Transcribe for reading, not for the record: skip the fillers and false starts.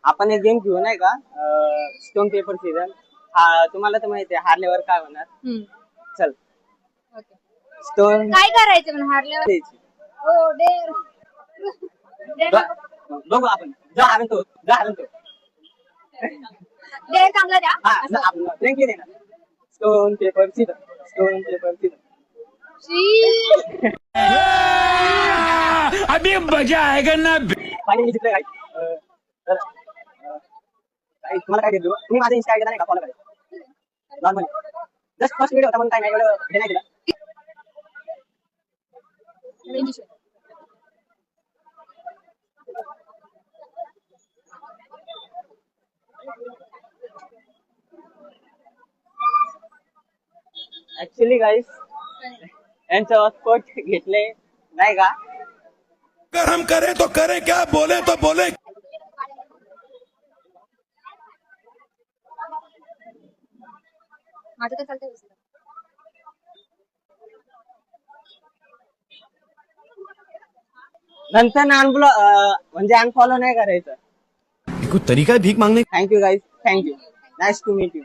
आपण एक गेम घेऊ नाही का, स्टोन पेपर सीझन. तुम्हाला तर माहिती आहे हारल्यावर काय होणार. चल ओके. स्टोन काय करायचं म्हणून हारल्यावर? हो डेर. बघू आपण. जो हारेल तो डेर चांगला द्या. आपण फ्रँकली देणार. Stone paper season. अभी मजा आएगा ना. फायनली जिंकले काय. तुम्हाला काय देतो मी माझा इंस्टा आयडी नाही का फॉलो करायचं नॉर्मली. जस्ट फर्स्ट व्हिडिओ होता म्हणून काय नाही एवढं हे नाही दिला. ऍक्च्युली गाईस यांचं हॉटस्पॉट घेतले नाही का. अगर हम करें तो करें क्या, बोले तो बोले. माझं तर चालतंय. नंतर म्हणजे अनफॉलो नाही करायचं. कुछ तरीका है भीख मांगने. Thank you guys, thank you. Nice to meet you.